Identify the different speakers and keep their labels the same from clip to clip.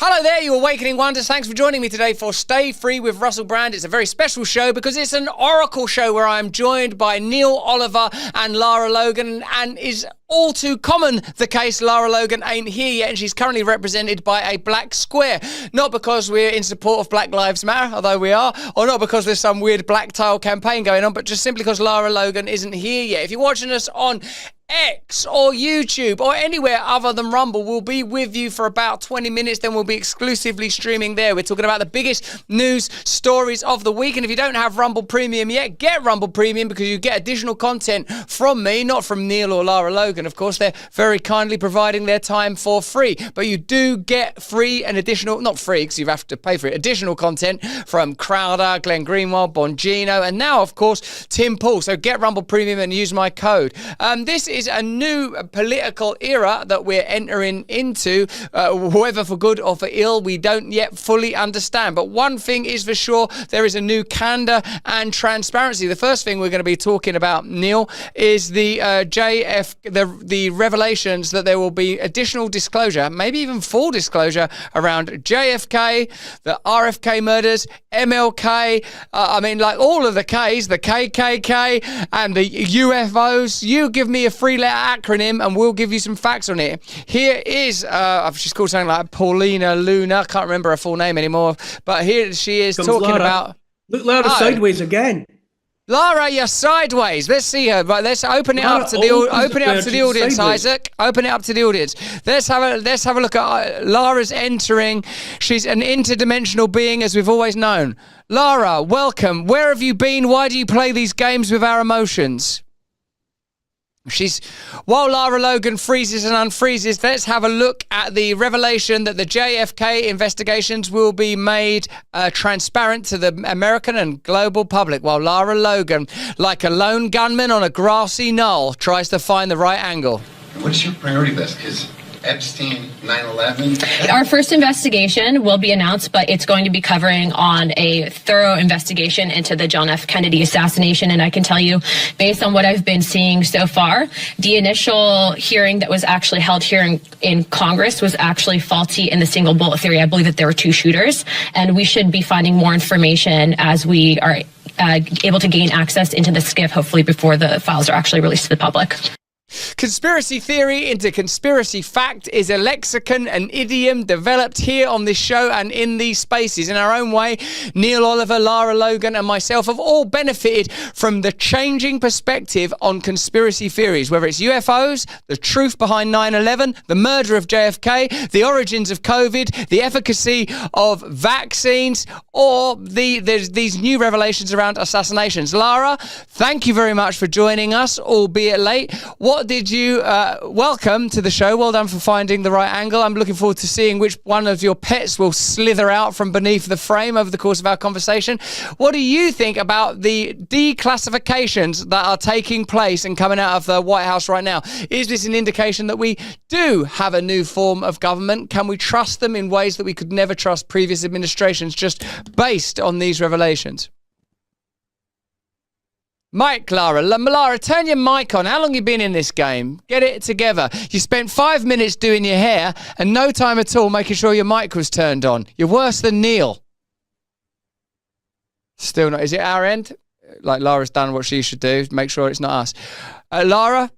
Speaker 1: Hello there, you Awakening Wonders. Thanks for joining me today for Stay Free with Russell Brand. It's a very special show because it's an oracle show where I am joined by Neil Oliver and Lara Logan, and is all too common the case Lara Logan ain't here yet, and she's currently represented by a black square. Not because we're in support of Black Lives Matter, although we are, or not because there's some weird black tile campaign going on, but just simply because Lara Logan isn't here yet. If you're watching us on X or YouTube or anywhere other than Rumble, we'll be with you for about 20 minutes, then we'll be exclusively streaming there. We're talking about the biggest news stories of the week, and if you don't have Rumble Premium yet, get Rumble Premium because you get additional content from me, not from Neil or Lara Logan. Of course, they're very kindly providing their time for free, but you do get free and additional, not free because you have to pay for it, additional content from Crowder, Glenn Greenwald, Bongino, and now, of course, Tim Pool. So get Rumble Premium and use my code. This is a new political era that we're entering into, whether for good or for ill, we don't yet fully understand. But one thing is for sure, there is a new candor and transparency. The first thing we're going to be talking about, Neil, is the the revelations that there will be additional disclosure, maybe even full disclosure, around JFK, the RFK murders, MLK, like all of the Ks, the KKK, and the UFOs. You give me a three-letter acronym and we'll give you some facts on it. Here is, she's called something like Paulina Luna, can't remember her full name anymore, but here she is talking about...
Speaker 2: Look, Lara, sideways again.
Speaker 1: Lara, you're sideways. Let's see her. Right, let's open it up to the audience, sideways. Isaac. Open it up to the audience. Let's have a look at Lara's entering. She's an interdimensional being, as we've always known. Lara, welcome. Where have you been? Why do you play these games with our emotions? While Lara Logan freezes and unfreezes, let's have a look at the revelation that the JFK investigations will be made transparent to the American and global public, while Lara Logan, like a lone gunman on a grassy knoll, tries to find the right angle.
Speaker 3: What's your priority list? Because Epstein, 9/11.
Speaker 4: Our first investigation will be announced, but it's going to be covering on a thorough investigation into the John F. Kennedy assassination. And I can tell you, based on what I've been seeing so far, the initial hearing that was actually held here in Congress was actually faulty in the single bullet theory. I believe that there were two shooters, and we should be finding more information as we are able to gain access into the SCIF, hopefully before the files are actually released to the public.
Speaker 1: Conspiracy theory into conspiracy fact is a lexicon, an idiom developed here on this show and in these spaces. In our own way, Neil Oliver, Lara Logan and myself have all benefited from the changing perspective on conspiracy theories, whether it's UFOs, the truth behind 9/11, the murder of JFK, the origins of COVID, the efficacy of vaccines, or there's these new revelations around assassinations. Lara, thank you very much for joining us, albeit late. What did you welcome to the show? Well done for finding the right angle. I'm looking forward to seeing which one of your pets will slither out from beneath the frame over the course of our conversation. What do you think about the declassifications that are taking place and coming out of the White House right now? Is this an indication that we do have a new form of government? Can we trust them in ways that we could never trust previous administrations just based on these revelations? Mic, Lara. Lara, turn your mic on. How long have you been in this game? Get it together. You spent 5 minutes doing your hair and no time at all making sure your mic was turned on. You're worse than Neil. Still not. Is it our end? Like Lara's done what she should do. Make sure it's not us. Lara?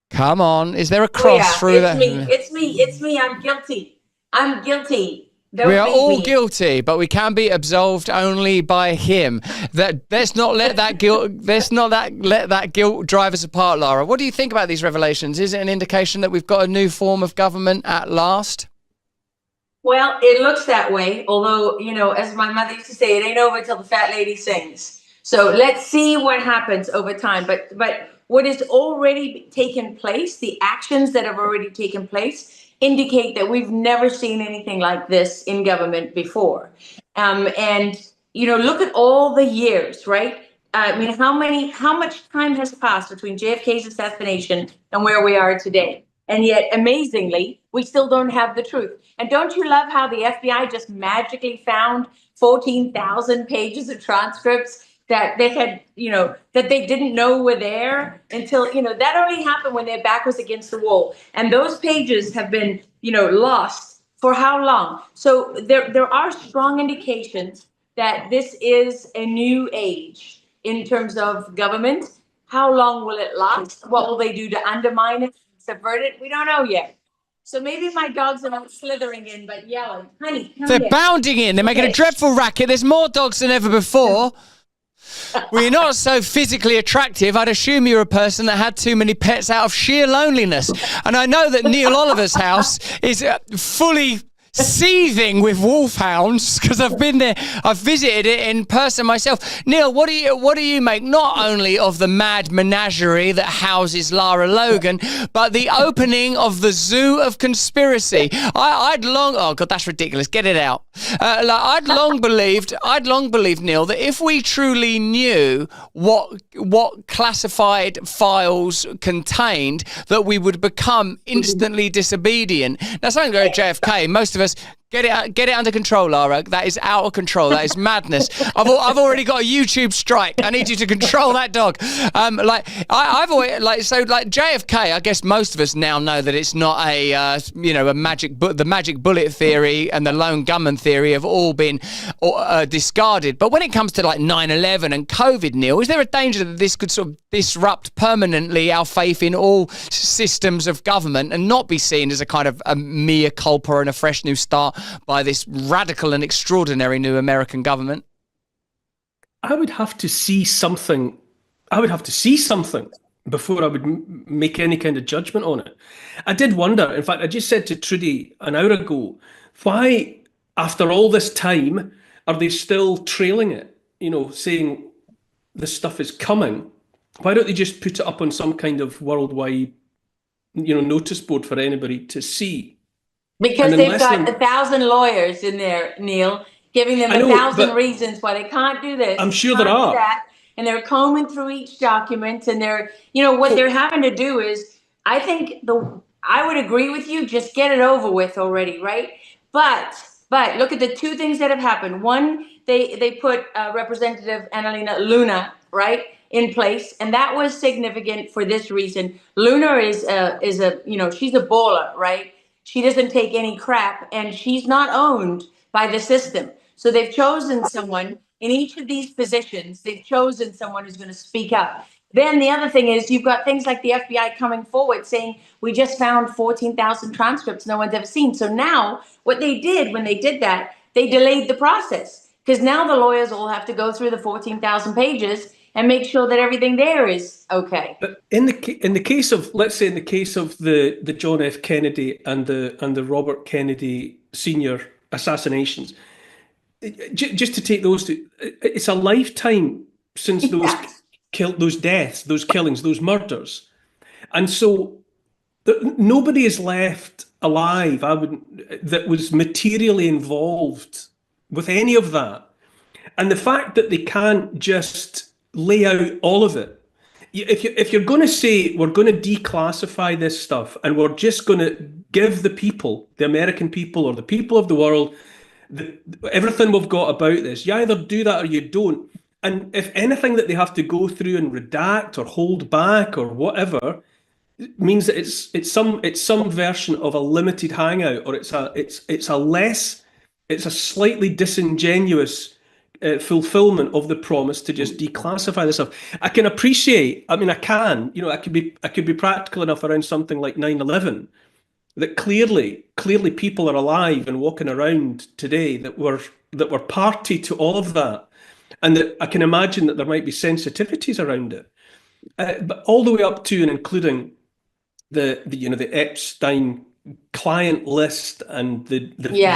Speaker 1: Come on. Is there a cross through that?
Speaker 5: It's me. I'm guilty.
Speaker 1: We are all guilty, but we can be absolved only by him. Let's not let that guilt drive us apart, Lara. What do you think about these revelations? Is it an indication that we've got a new form of government at last?
Speaker 5: Well, it looks that way. Although, as my mother used to say, it ain't over till the fat lady sings. So let's see what happens over time. But what has already taken place, the actions that have already taken place, indicate that we've never seen anything like this in government before. And look at all the years, right? How much time has passed between JFK's assassination and where we are today? And yet, amazingly, we still don't have the truth. And don't you love how the FBI just magically found 14,000 pages of transcripts that they had, that they didn't know were there until, that only happened when their back was against the wall. And those pages have been lost for how long? So there are strong indications that this is a new age in terms of government. How long will it last? What will they do to undermine it, subvert it? We don't know yet. So maybe my dogs are not slithering in, but yelling. Honey, come
Speaker 1: They're
Speaker 5: here.
Speaker 1: bounding in. They're making a dreadful racket. There's more dogs than ever before. Well, you're not so physically attractive. I'd assume you're a person that had too many pets out of sheer loneliness. And I know that Neil Oliver's house is fully seething with wolfhounds because I've been there. I've visited it in person myself. Neil, what do you make not only of the mad menagerie that houses Lara Logan, but the opening of the zoo of conspiracy? I'd long, oh God, that's ridiculous. Get it out. I'd long believed, Neil, that if we truly knew what classified files contained, that we would become instantly disobedient. Now, something like JFK, most of us, get it under control, Lara. That is out of control. That is madness. I've already got a YouTube strike. I need you to control that dog. I've always JFK. I guess most of us now know that it's not a magic. The magic bullet theory and the lone gunman theory have all been discarded. But when it comes to like 9/11 and COVID, Neil, is there a danger that this could sort of disrupt permanently our faith in all systems of government and not be seen as a kind of a mea culpa and a fresh new start by this radical and extraordinary new American government?
Speaker 2: I would have to see something. Before I would make any kind of judgment on it. I did wonder, in fact, I just said to Trudy an hour ago, why, after all this time, are they still trailing it? Saying this stuff is coming. Why don't they just put it up on some kind of worldwide, notice board for anybody to see?
Speaker 5: Because they've got 1,000 lawyers in there, Neil, giving them 1,000 reasons why they can't do this.
Speaker 2: I'm sure there are.
Speaker 5: And they're combing through each document, and what they're having to do is, I think I would agree with you, just get it over with already, right? But look at the two things that have happened. One, they put Representative Annalena Luna, right, in place, and that was significant for this reason. Luna is a she's a baller, right? She doesn't take any crap, and she's not owned by the system. So they've chosen someone in each of these positions. They've chosen someone who's going to speak up. Then the other thing is you've got things like the FBI coming forward saying, we just found 14,000 transcripts no one's ever seen. So now what they did when they did that, they delayed the process, because now the lawyers all have to go through the 14,000 pages and make sure that everything there is okay.
Speaker 2: But in the case of, let's say, in the case of the John F. Kennedy and the Robert Kennedy Sr. assassinations, just to take those two, it's a lifetime since those deaths, those killings, those murders, and so nobody is left alive. That was materially involved with any of that, and the fact that they can't just lay out all of it. If you're going to say we're going to declassify this stuff and we're just going to give the people, the American people or the people of the world, everything we've got about this, you either do that or you don't. And if anything that they have to go through and redact or hold back or whatever, it means that it's some version of a limited hangout, or it's a slightly disingenuous fulfillment of the promise to just declassify this stuff. I can appreciate. I mean, I could be practical enough around something like 9/11, that clearly people are alive and walking around today that were party to all of that, and that I can imagine that there might be sensitivities around it, but all the way up to and including the Epstein client list and the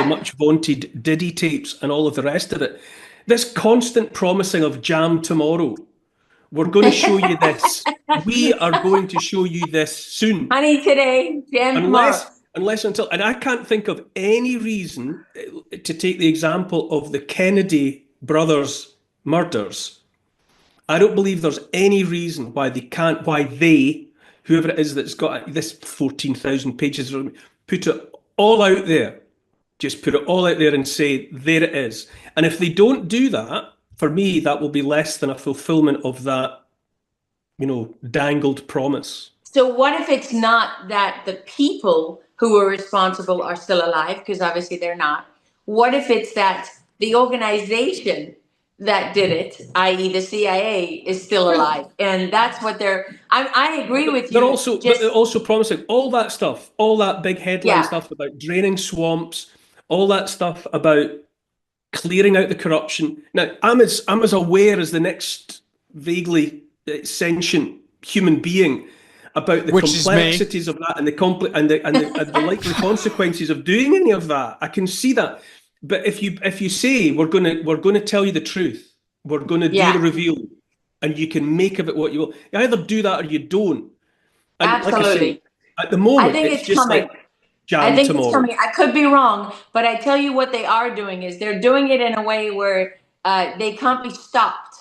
Speaker 2: much vaunted Diddy tapes and all of the rest of it. This constant promising of jam tomorrow. We're going to show you this. We are going to show you this soon.
Speaker 5: Honey today, jam tomorrow.
Speaker 2: And I can't think of any reason, to take the example of the Kennedy brothers' murders. I don't believe there's any reason why they, whoever it is that's got this 14,000 pages, put it all out there. Just put it all out there and say, there it is. And if they don't do that, for me, that will be less than a fulfillment of that, dangled promise.
Speaker 5: So what if it's not that the people who are responsible are still alive? Because obviously they're not. What if it's that the organization that did it, i.e. the CIA, is still alive? And that's what I agree with you.
Speaker 2: But they're also promising all that stuff, all that big headline stuff about draining swamps, all that stuff about clearing out the corruption. Now, I'm as aware as the next vaguely sentient human being about the complexities of that and the likely consequences of doing any of that. I can see that. But if you say we're gonna tell you the truth, we're gonna do the reveal, and you can make of it what you will. You either do that or you don't. And
Speaker 5: absolutely.
Speaker 2: Like I say, at the moment,
Speaker 5: I think it's
Speaker 2: just
Speaker 5: coming.
Speaker 2: like jam
Speaker 5: I think
Speaker 2: tomorrow.
Speaker 5: it's coming. I could be wrong, but I tell you what they are doing is they're doing it in a way where they can't be stopped.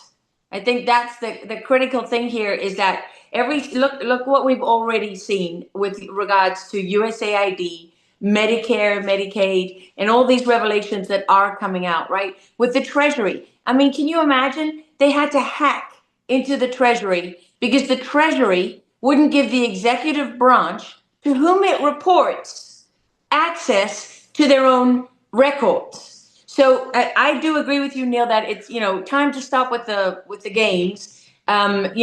Speaker 5: I think that's the critical thing here is that look what we've already seen with regards to USAID, Medicare, Medicaid, and all these revelations that are coming out, right? With the Treasury. I mean, can you imagine? They had to hack into the Treasury because the Treasury wouldn't give the executive branch, to whom it reports, access to their own records. So I do agree with you, Neil, that it's, time to stop with the games, and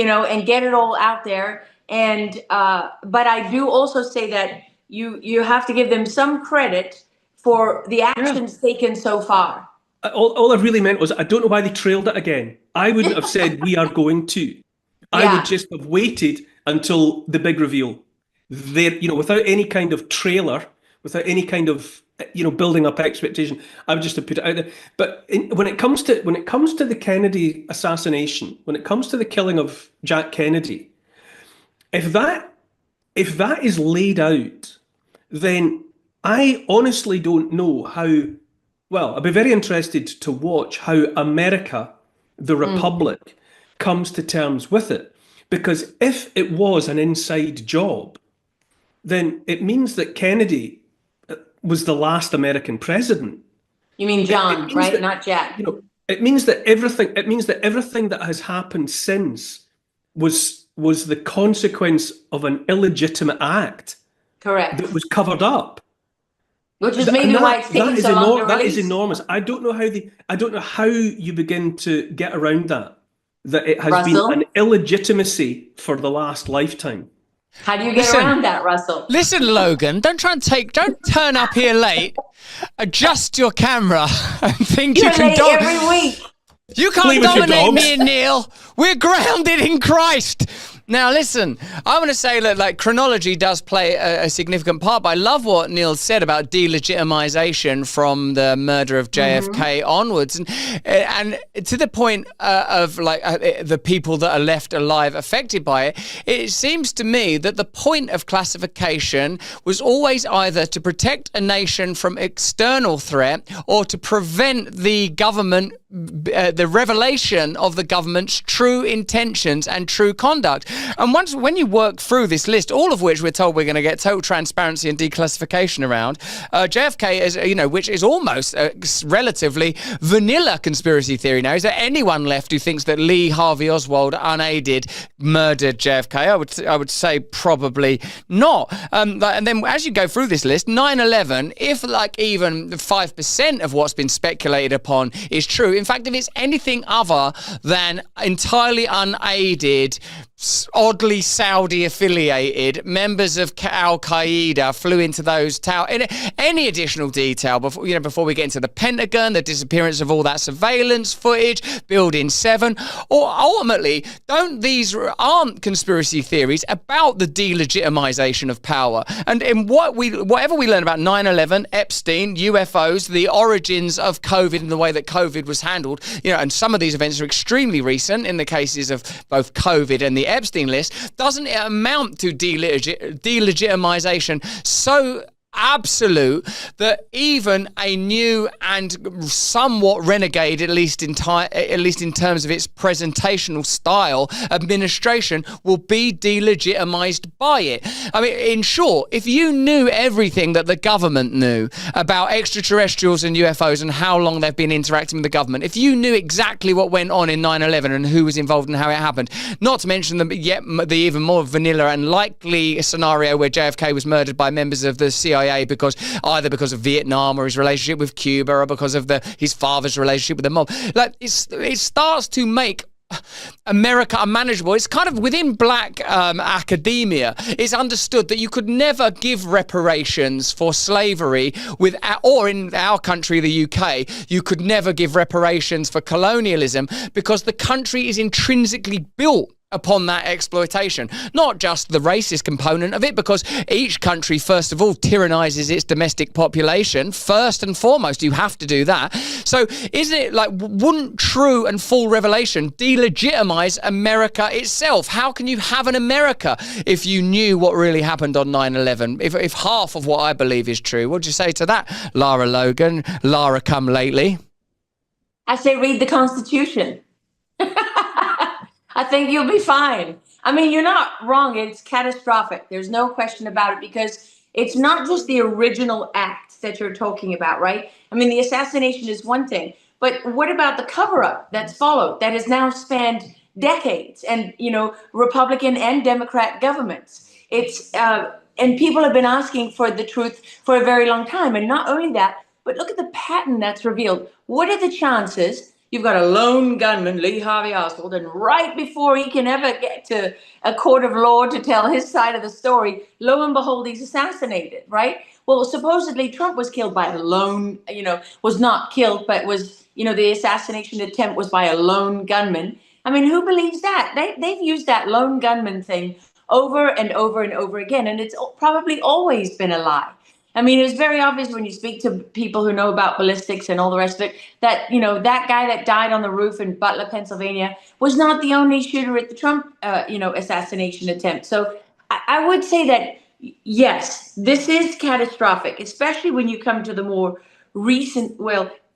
Speaker 5: get it all out there. And but I do also say that you have to give them some credit for the actions taken so far.
Speaker 2: All I really meant was I don't know why they trailed it again. I wouldn't have said we are going to. I would just have waited until the big reveal. There, without any kind of trailer, without any kind of building up expectation, I would just have put it out there. But when it comes to the Kennedy assassination, when it comes to the killing of Jack Kennedy, if that is laid out, then I honestly don't know how. Well, I'd be very interested to watch how America, the Republic, comes to terms with it. Because if it was an inside job, then it means that Kennedy was the last American president.
Speaker 5: You mean John, right? Not Jack.
Speaker 2: It means that everything that has happened since was the consequence of an illegitimate act.
Speaker 5: Correct.
Speaker 2: That was covered up.
Speaker 5: Which is maybe why it's taking so long to release.
Speaker 2: That is enormous. I don't know how you begin to get around that. That it has been an illegitimacy for the last lifetime.
Speaker 5: How do you get around that, Russell?
Speaker 1: Listen, Logan, don't turn up here late, adjust your camera and think you can
Speaker 5: dominate every week.
Speaker 1: You can't dominate me and Neil. We're grounded in Christ. Now, listen, I want to say that chronology does play a significant part, but I love what Neil said about delegitimization from the murder of JFK onwards. And to the point of the people that are left alive affected by it, it seems to me that the point of classification was always either to protect a nation from external threat or to prevent the government, the revelation of the government's true intentions and true conduct. And when you work through this list, all of which we're told we're going to get total transparency and declassification around, JFK is, which is almost a relatively vanilla conspiracy theory now. Is there anyone left who thinks that Lee Harvey Oswald, unaided, murdered JFK? I would say probably not. And then as you go through this list, 9/11, if even 5% of what's been speculated upon is true, in fact, if it's anything other than entirely unaided, oddly Saudi-affiliated members of Al-Qaeda flew into those towers. Any additional detail before we get into the Pentagon, the disappearance of all that surveillance footage, Building 7, or ultimately, aren't conspiracy theories about the delegitimization of power? And in whatever we learn about 9/11, Epstein, UFOs, the origins of COVID and the way that COVID was handled, and some of these events are extremely recent in the cases of both COVID and the Epstein list, doesn't it amount to delegitimization so absolute that even a new and somewhat renegade, at least in terms of its presentational style, administration will be delegitimized by it. I mean, in short, if you knew everything that the government knew about extraterrestrials and UFOs and how long they've been interacting with the government, if you knew exactly what went on in 9/11 and who was involved and how it happened, not to mention the even more vanilla and likely scenario where JFK was murdered by members of the CIA because of Vietnam or his relationship with Cuba or because of his father's relationship with the mob. Like it starts to make America unmanageable. It's kind of within black academia. It's understood that you could never give reparations for slavery or in our country, the UK, you could never give reparations for colonialism because the country is intrinsically built upon that exploitation, not just the racist component of it, because each country, first of all, tyrannizes its domestic population. First and foremost, you have to do that. So isn't it like, wouldn't true and full revelation delegitimize America itself? How can you have an America if you knew what really happened on 9/11? If half of what I believe is true, what'd you say to that, Lara Logan? Lara come lately.
Speaker 5: I say read the Constitution. I think you'll be fine. I mean, you're not wrong. It's catastrophic. There's no question about it, because it's not just the original act that you're talking about, right? I mean, the assassination is one thing, but what about the cover-up that's followed, that has now spanned decades and, Republican and Democrat governments? And people have been asking for the truth for a very long time. And not only that, but look at the pattern that's revealed. What are the chances? You've got a lone gunman, Lee Harvey Oswald, and right before he can ever get to a court of law to tell his side of the story, lo and behold, he's assassinated, right? Well, supposedly Trump was killed by a lone, was not killed, but was, the assassination attempt was by a lone gunman. I mean, who believes that? They've used that lone gunman thing over and over and over again, and it's probably always been a lie. I mean, it's very obvious when you speak to people who know about ballistics and all the rest of it that, that guy that died on the roof in Bartlett, Pennsylvania was not the only shooter at the Trump, assassination attempt. So I would say that, yes, this is catastrophic, especially when you come to the more recent,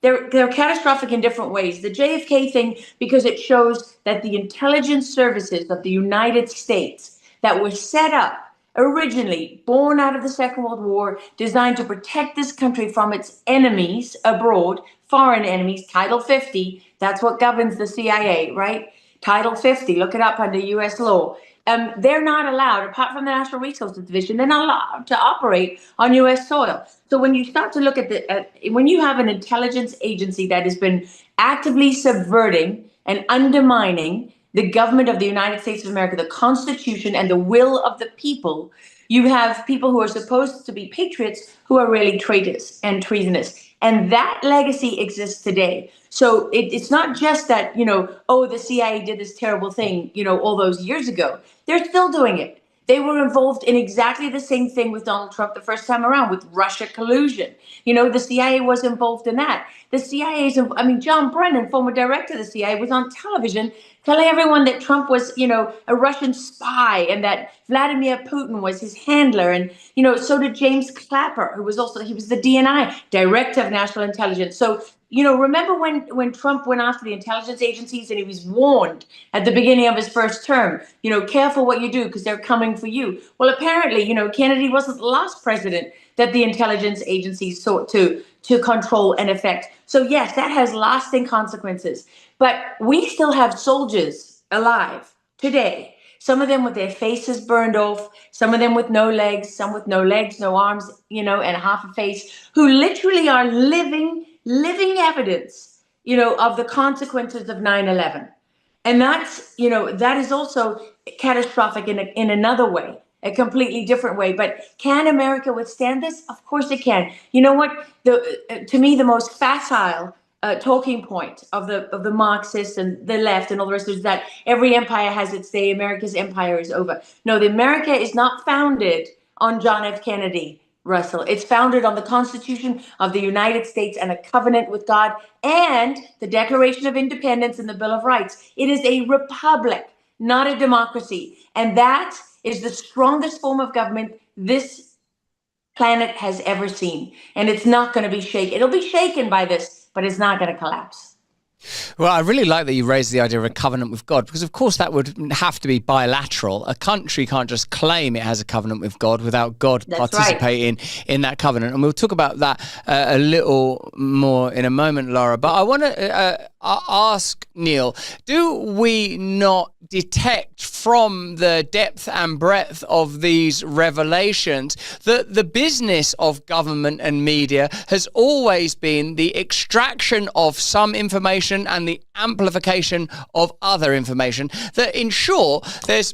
Speaker 5: they're catastrophic in different ways. The JFK thing, because it shows that the intelligence services of the United States that were set up originally born out of the Second World War, designed to protect this country from its enemies abroad, foreign enemies, Title 50, that's what governs the CIA, right? Title 50, look it up under US law. They're not allowed, apart from the National Resources Division, they're not allowed to operate on US soil. So when you start to look at when you have an intelligence agency that has been actively subverting and undermining the government of the United States of America, the Constitution, and the will of the people, you have people who are supposed to be patriots who are really traitors and treasonous. And that legacy exists today. So it's not just that, the CIA did this terrible thing, all those years ago. They're still doing it. They were involved in exactly the same thing with Donald Trump the first time around with Russia collusion. The CIA was involved in that. The CIA's, John Brennan, former director of the CIA, was on television telling everyone that Trump was, a Russian spy and that Vladimir Putin was his handler. And, so did James Clapper, he was the DNI, Director of National Intelligence. So, remember when Trump went after the intelligence agencies and he was warned at the beginning of his first term, careful what you do because they're coming for you. Well, apparently, Kennedy wasn't the last president that the intelligence agencies sought to control and affect. So yes, that has lasting consequences. But we still have soldiers alive today. Some of them with their faces burned off, some of them with no legs, some with no legs, no arms, and half a face, who literally are living evidence, of the consequences of 9/11. And that's, that is also catastrophic in another way, a completely different way. But can America withstand this? Of course it can. You know what? To me, the most facile talking point of the Marxists and the left and all the rest is that every empire has its day. America's empire is over. No, the America is not founded on John F. Kennedy, Russell. It's founded on the Constitution of the United States and a covenant with God and the Declaration of Independence and the Bill of Rights. It is a republic, not a democracy. And that is the strongest form of government this planet has ever seen. And it's not going to be shaken. It'll be shaken by this, but it's not going to collapse.
Speaker 1: Well, I really like that you raised the idea of a covenant with God, because of course that would have to be bilateral. A country can't just claim it has a covenant with God without God participating in that covenant. And we'll talk about that a little more in a moment, Laura. But I want to ask Neil, do we not detect from the depth and breadth of these revelations that the business of government and media has always been the extraction of some information and the amplification of other information, that in short there's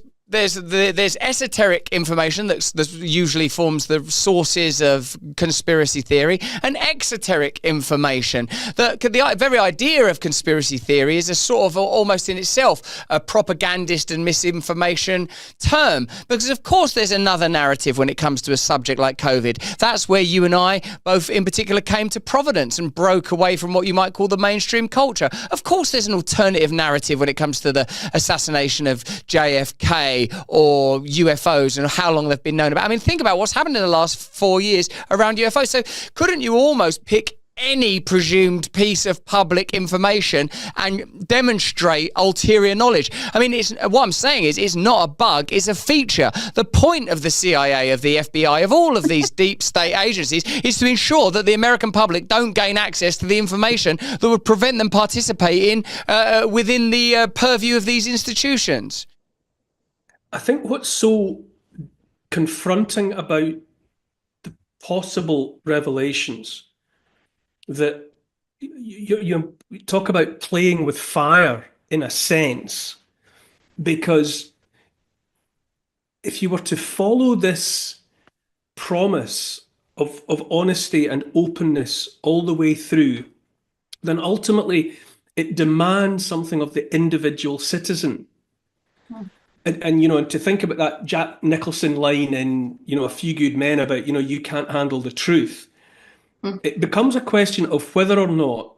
Speaker 1: esoteric information that usually forms the sources of conspiracy theory, and exoteric information that the very idea of conspiracy theory is a sort of almost in itself a propagandist and misinformation term, because of course there's another narrative when it comes to a subject like COVID. That's where you and I both in particular came to providence and broke away from what you might call the mainstream culture. Of course there's an alternative narrative when it comes to the assassination of JFK or UFOs and how long they've been known about. I mean, think about what's happened in the last 4 years around UFOs. So couldn't you almost pick any presumed piece of public information and demonstrate ulterior knowledge? I mean, what I'm saying is it's not a bug, it's a feature. The point of the CIA, of the FBI, of all of these deep state agencies is to ensure that the American public don't gain access to the information that would prevent them participating within the purview of these institutions.
Speaker 2: I think what's so confronting about the possible revelations, that you talk about playing with fire in a sense, because if you were to follow this promise of honesty and openness all the way through, then ultimately it demands something of the individual citizen. And you know, and to think about that Jack Nicholson line in, you know, A Few Good Men about, you know, you can't handle the truth. It becomes a question of whether or not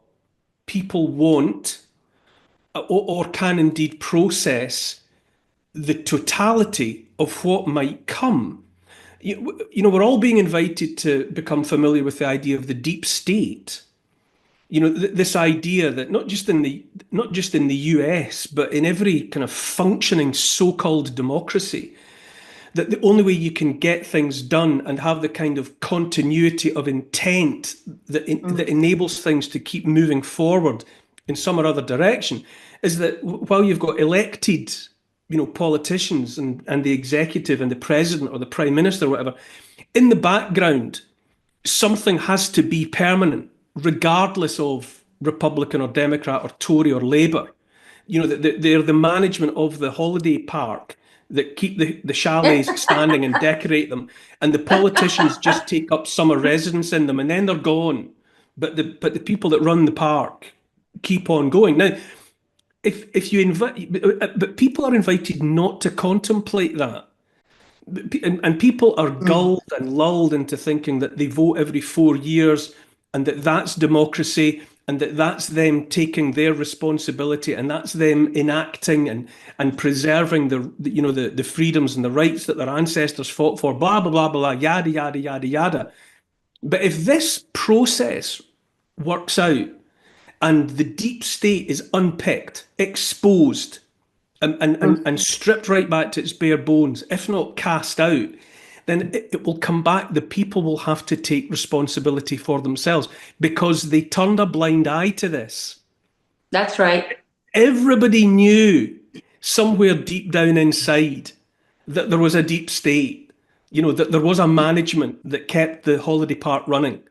Speaker 2: people want or can indeed process the totality of what might come. You know, we're all being invited to become familiar with the idea of the deep state. You know, this idea that not just in the US, but in every kind of functioning so-called democracy, that the only way you can get things done and have the kind of continuity of intent that enables things to keep moving forward in some or other direction is that while you've got elected, you know, politicians and the executive and the president or the prime minister or whatever, in the background, something has to be permanent, regardless of Republican or Democrat or Tory or Labour. You know, they're the management of the holiday park that keep the chalets standing and decorate them, and the politicians just take up summer residence in them and then they're gone. But the people that run the park keep on going. Now, if you invite, but people are invited not to contemplate that. And people are gulled and lulled into thinking that they vote every 4 years and that that's democracy and that that's them taking their responsibility and that's them enacting and preserving the freedoms and the rights that their ancestors fought for, blah, blah, blah, blah, yada, yada, yada, yada. But if this process works out and the deep state is unpicked, exposed, and stripped right back to its bare bones, if not cast out, then it will come back. The people will have to take responsibility for themselves because they turned a blind eye to this.
Speaker 5: That's right.
Speaker 2: Everybody knew somewhere deep down inside that there was a deep state, you know, that there was a management that kept the holiday park running,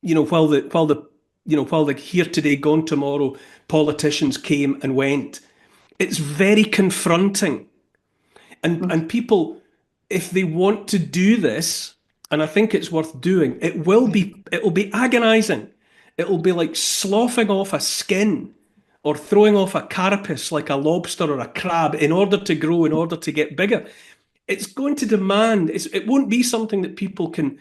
Speaker 2: you know, while the here today, gone tomorrow politicians came and went. It's very confronting. And people, if they want to do this, and I think it's worth doing, it will be agonizing. It'll be like sloughing off a skin or throwing off a carapace like a lobster or a crab in order to grow, in order to get bigger. It's going to demand, it won't be something that people can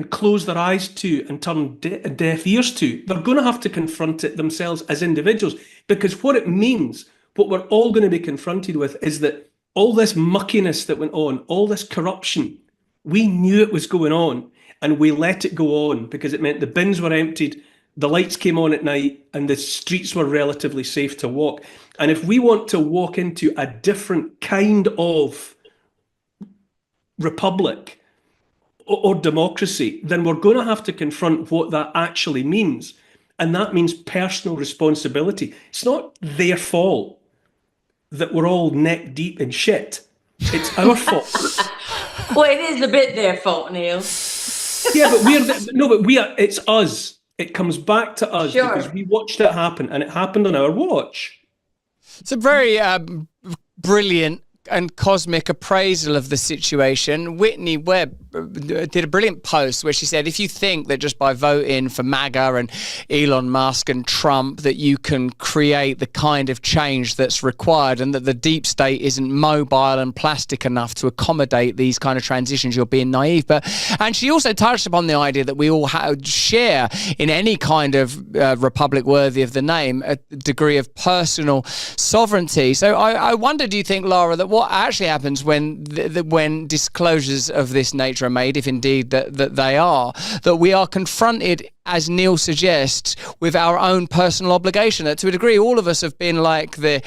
Speaker 2: close their eyes to and turn deaf ears to. They're going to have to confront it themselves as individuals, because what it means, what we're all going to be confronted with, is that all this muckiness that went on, all this corruption, we knew it was going on, and we let it go on because it meant the bins were emptied, the lights came on at night, and the streets were relatively safe to walk. And if we want to walk into a different kind of republic or democracy, then we're going to have to confront what that actually means. And that means personal responsibility. It's not their fault that we're all neck deep in shit. It's our fault.
Speaker 5: Well, it is a bit their fault, Neil.
Speaker 2: Yeah, but it's us. It comes back to us because we watched it happen, and it happened on our watch.
Speaker 1: It's a very brilliant and cosmic appraisal of the situation. Whitney Webb did a brilliant post where she said, if you think that just by voting for MAGA and Elon Musk and Trump that you can create the kind of change that's required and that the deep state isn't mobile and plastic enough to accommodate these kind of transitions, you're being naive. And she also touched upon the idea that we all share in any kind of republic worthy of the name a degree of personal sovereignty. So I wonder, do you think, Lara, that what actually happens when disclosures of this nature are made, if indeed that they are, that we are confronted, as Neil suggests, with our own personal obligation? That to a degree, all of us have been like the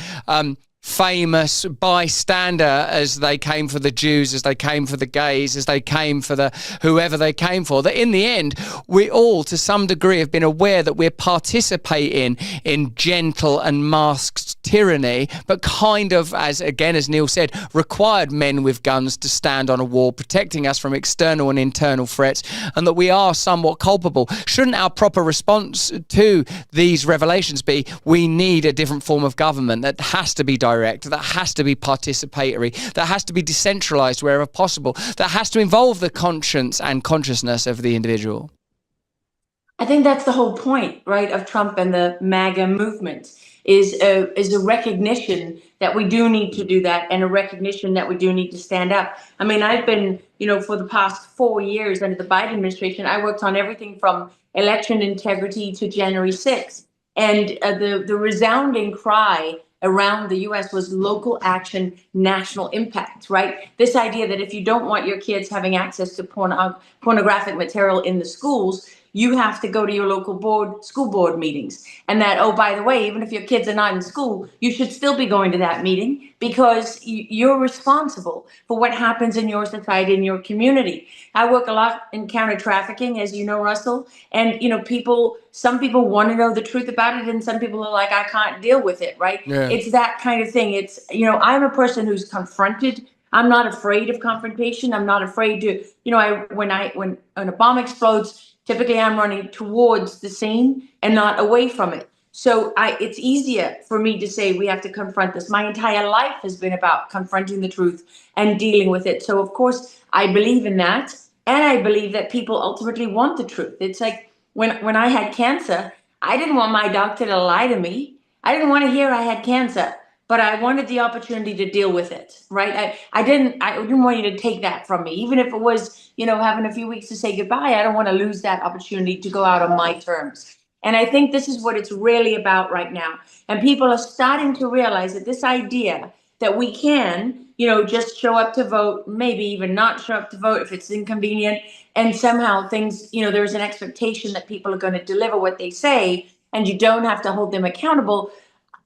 Speaker 1: famous bystander as they came for the Jews, as they came for the gays, as they came for the whoever they came for, that in the end we all to some degree have been aware that we're participating in gentle and masked tyranny, but kind of, as Neil said, required men with guns to stand on a wall protecting us from external and internal threats, and that we are somewhat culpable. Shouldn't our proper response to these revelations be, we need a different form of government that has to be direct, that has to be participatory, that has to be decentralized wherever possible, that has to involve the conscience and consciousness of the individual?
Speaker 5: I think that's the whole point, right, of Trump and the MAGA movement, is a recognition that we do need to do that, and a recognition that we do need to stand up. I mean, I've been, for the past 4 years under the Biden administration, I worked on everything from election integrity to January 6th. And the resounding cry around the U.S. was local action, national impact, right? This idea that if you don't want your kids having access to pornographic material in the schools, you have to go to your local school board meetings. And that, oh, by the way, even if your kids are not in school, you should still be going to that meeting because you're responsible for what happens in your society, in your community. I work a lot in counter trafficking, as you know, Russell. And, some people want to know the truth about it, and some people are like, I can't deal with it, right? Yeah. It's that kind of thing. It's, I'm a person who's confronted. I'm not afraid of confrontation. I'm not afraid to, when a bomb explodes, typically I'm running towards the scene and not away from it. So it's easier for me to say we have to confront this. My entire life has been about confronting the truth and dealing with it. So of course I believe in that. And I believe that people ultimately want the truth. It's like when I had cancer, I didn't want my doctor to lie to me. I didn't want to hear I had cancer, but I wanted the opportunity to deal with it, right? I didn't want you to take that from me. Even if it was, having a few weeks to say goodbye, I don't want to lose that opportunity to go out on my terms. And I think this is what it's really about right now. And people are starting to realize that this idea that we can, just show up to vote, maybe even not show up to vote if it's inconvenient, and somehow things, there's an expectation that people are going to deliver what they say, and you don't have to hold them accountable.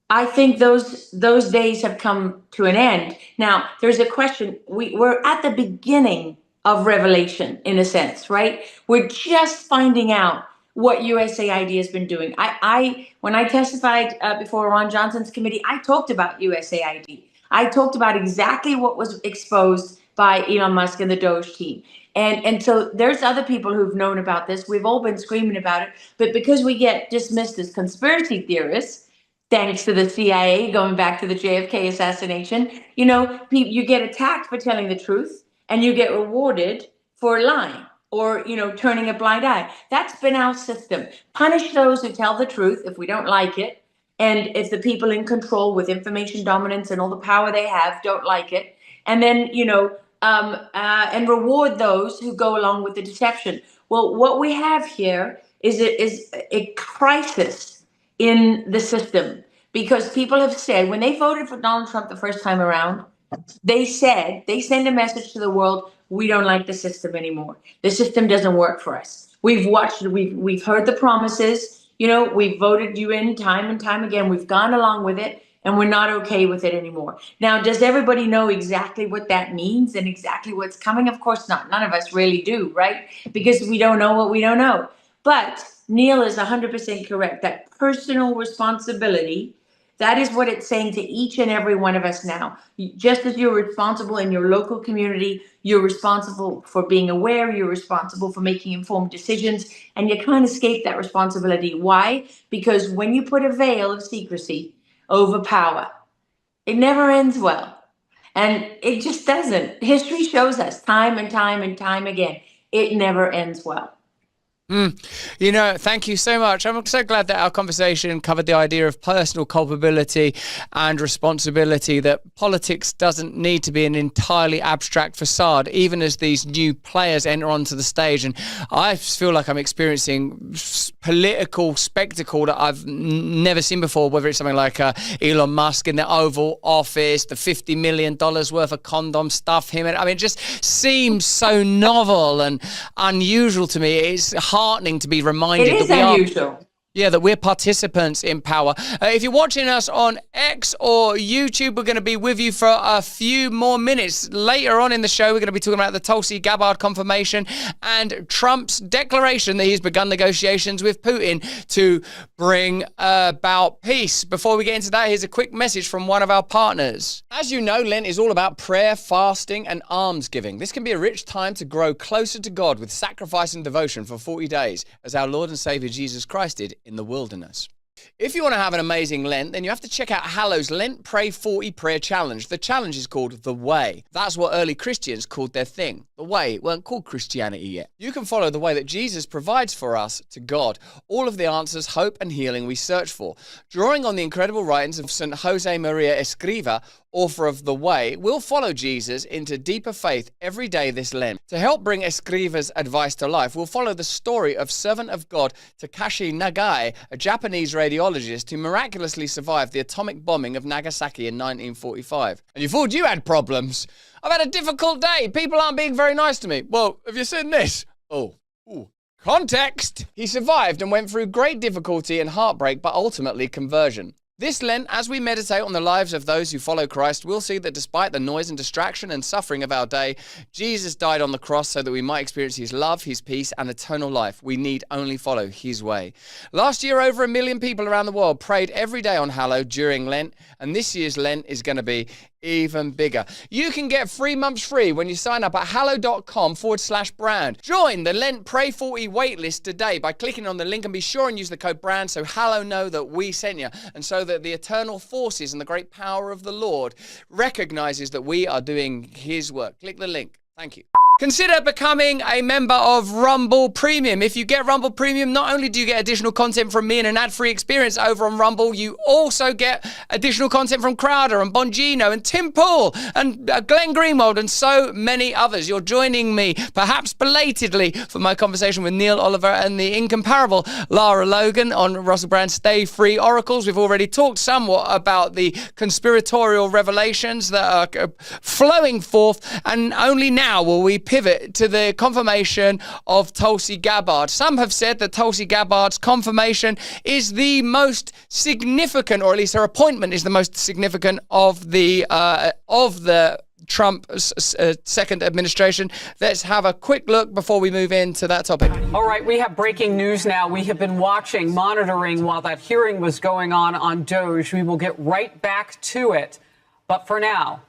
Speaker 5: I think those days have come to an end. Now, there's a question. We're at the beginning of revelation, in a sense, right? We're just finding out what USAID has been doing. When I testified before Ron Johnson's committee, I talked about USAID. I talked about exactly what was exposed by Elon Musk and the Doge team. And so there's other people who've known about this. We've all been screaming about it. But because we get dismissed as conspiracy theorists, thanks to the CIA, going back to the JFK assassination, you get attacked for telling the truth and you get rewarded for lying or, turning a blind eye. That's been our system. Punish those who tell the truth if we don't like it. And if the people in control with information dominance and all the power they have don't like it. And then, and reward those who go along with the deception. Well, what we have here is a crisis in the system, because people have said when they voted for Donald Trump the first time around, they send a message to the world, we don't like the system anymore. The system doesn't work for us. We've heard the promises, we've voted you in time and time again. We've gone along with it, and we're not okay with it anymore. Now, does everybody know exactly what that means and exactly what's coming? Of course not. None of us really do, right? Because we don't know what we don't know. But Neil is 100% correct. That personal responsibility, that is what it's saying to each and every one of us now. Just as you're responsible in your local community, you're responsible for being aware, you're responsible for making informed decisions, and you can't escape that responsibility. Why? Because when you put a veil of secrecy over power, it never ends well. And it just doesn't. History shows us time and time and time again, it never ends well.
Speaker 1: Thank you so much. I'm so glad that our conversation covered the idea of personal culpability and responsibility, that politics doesn't need to be an entirely abstract facade, even as these new players enter onto the stage. And I feel like I'm experiencing political spectacle that I've never seen before, whether it's something like Elon Musk in the Oval Office, the $50 million worth of condom stuff, it just seems so novel and unusual to me. It's heartening to be reminded
Speaker 5: it is
Speaker 1: that
Speaker 5: unusual.
Speaker 1: that we're participants in power. If you're watching us on X or YouTube, we're going to be with you for a few more minutes. Later on in the show, we're going to be talking about the Tulsi Gabbard confirmation and Trump's declaration that he's begun negotiations with Putin to bring about peace. Before we get into that, here's a quick message from one of our partners. As you know, Lent is all about prayer, fasting, and almsgiving. This can be a rich time to grow closer to God with sacrifice and devotion for 40 days, as our Lord and Savior Jesus Christ did in the wilderness. If you want to have an amazing Lent, then you have to check out Hallow's Lent Pray 40 Prayer Challenge. The challenge is called The Way. That's what early Christians called their thing. The Way weren't called Christianity yet. You can follow the way that Jesus provides for us to God. All of the answers, hope, and healing we search for. Drawing on the incredible writings of St. Jose Maria Escriva, author of The Way, we'll follow Jesus into deeper faith every day this Lent. To help bring Escriva's advice to life, we'll follow the story of servant of God Takashi Nagai, a Japanese radiologist who miraculously survived the atomic bombing of Nagasaki in 1945. And you thought you had problems? I've had a difficult day. People aren't being very nice to me. Well, have you seen this? Context! He survived and went through great difficulty and heartbreak, but ultimately conversion. This Lent, as we meditate on the lives of those who follow Christ, we'll see that despite the noise and distraction and suffering of our day, Jesus died on the cross so that we might experience his love, his peace, and eternal life. We need only follow his way. Last year, over 1 million people around the world prayed every day on Hallow during Lent, and this year's Lent is going to be even bigger. You can get 3 months free when you sign up at hallow.com/brand. Join the Lent Pray 40 waitlist today by clicking on the link, and be sure and use the code BRAND so Hallow know that we sent you, and so that the eternal forces and the great power of the Lord recognizes that we are doing his work. Click the link. Thank you. Consider becoming a member of Rumble Premium. If you get Rumble Premium, not only do you get additional content from me and an ad-free experience over on Rumble, you also get additional content from Crowder and Bongino and Tim Pool and Glenn Greenwald and so many others. You're joining me, perhaps belatedly, for my conversation with Neil Oliver and the incomparable Lara Logan on Russell Brand's Stay Free Oracles. We've already talked somewhat about the conspiratorial revelations that are flowing forth, and only now will we pivot to the confirmation of Tulsi Gabbard. Some have said that Tulsi Gabbard's confirmation is the most significant, or at least her appointment is the most significant of the Trump second administration. Let's have a quick look before we move into that topic.
Speaker 6: All right, we have breaking news now. We have been monitoring while that hearing was going on Doge. We will get right back to it. But for now,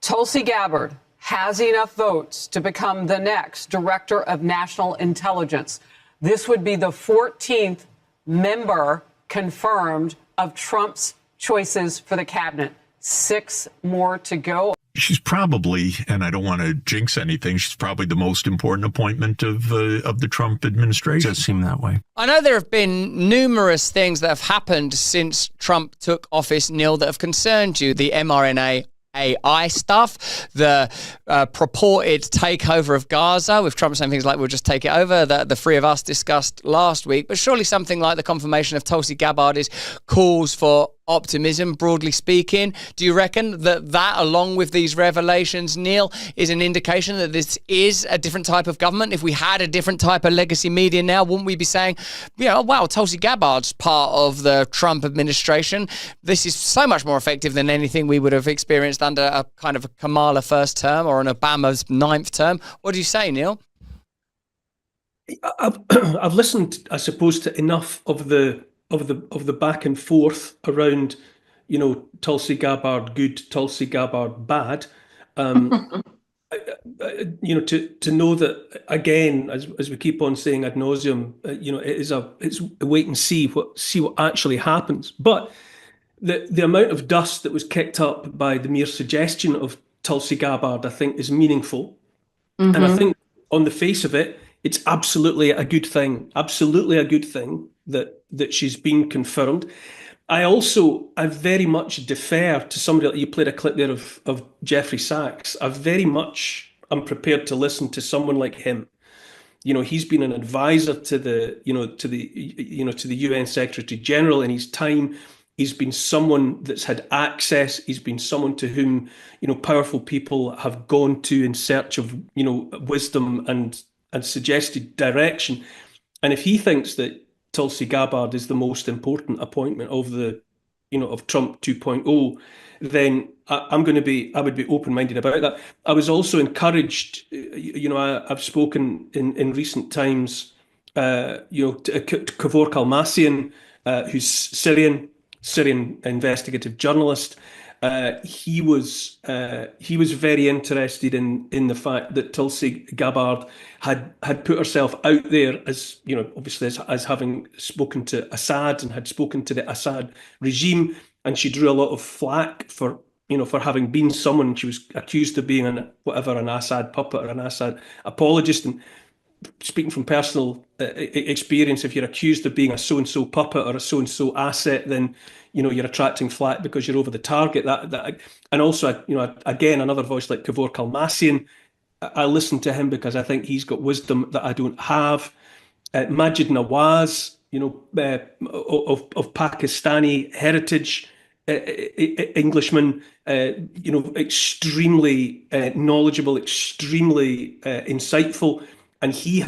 Speaker 6: Tulsi Gabbard has enough votes to become the next Director of National Intelligence. This would be the 14th member confirmed of Trump's choices for the cabinet. 6 more to go.
Speaker 7: She's probably, and I don't want to jinx anything, she's probably the most important appointment of the Trump administration.
Speaker 8: It does seem that way.
Speaker 1: I know there have been numerous things that have happened since Trump took office, Neil, that have concerned you. The mRNA AI stuff, the purported takeover of Gaza, with Trump saying things like, we'll just take it over, that the three of us discussed last week. But surely something like the confirmation of Tulsi Gabbard is cause for optimism, broadly speaking. Do you reckon that along with these revelations, Neil, is an indication that this is a different type of government? If we had a different type of legacy media now, wouldn't we be saying, wow, Tulsi Gabbard's part of the Trump administration. This is so much more effective than anything we would have experienced under a kind of a Kamala first term or an Obama's 9th term. What do you say, Neil?
Speaker 2: I've listened, I suppose, to enough of the back and forth around, Tulsi Gabbard good, Tulsi Gabbard bad. To know that, again, as we keep on saying ad nauseum, it's a wait and see what actually happens. But the amount of dust that was kicked up by the mere suggestion of Tulsi Gabbard, I think, is meaningful. Mm-hmm. And I think on the face of it, it's absolutely a good thing. Absolutely a good thing that she's been confirmed. I very much defer to somebody like you played a clip there of Jeffrey Sachs. I'm prepared to listen to someone like him. He's been an advisor to the UN Secretary General in his time. He's been someone that's had access. He's been someone to whom, powerful people have gone to in search of, wisdom and suggested direction. And if he thinks that Tulsi Gabbard is the most important appointment of of Trump 2.0, then I would be open-minded about that. I was also encouraged, I've spoken in recent times, to Gabor Kalmassian, who's Syrian investigative journalist. He was very interested in the fact that Tulsi Gabbard had put herself out there as, obviously as having spoken to Assad and had spoken to the Assad regime, and she drew a lot of flack for having been someone. She was accused of being an Assad puppet or an Assad apologist. And speaking from personal experience, if you're accused of being a so-and-so puppet or a so-and-so asset, then you're attracting flack because you're over the target. And also, again, another voice like Gabor Kalmassian, I listen to him because I think he's got wisdom that I don't have. Majid Nawaz, of Pakistani heritage, Englishman, extremely knowledgeable, extremely insightful. And he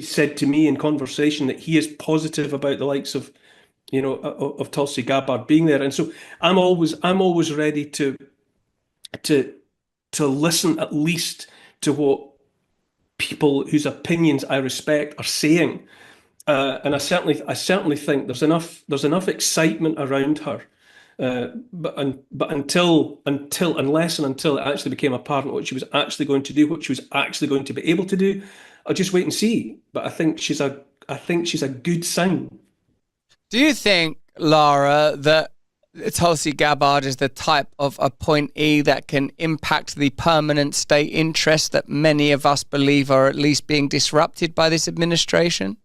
Speaker 2: said to me in conversation that he is positive about the likes of Tulsi Gabbard being there. And so I'm always ready to listen at least to what people whose opinions I respect are saying. And I certainly think there's enough excitement around her. But until it actually became apparent what she was actually going to do, what she was actually going to be able to do, I'll just wait and see. But I think she's a good sign.
Speaker 1: Do you think, Lara, that Tulsi Gabbard is the type of appointee that can impact the permanent state interests that many of us believe are at least being disrupted by this administration?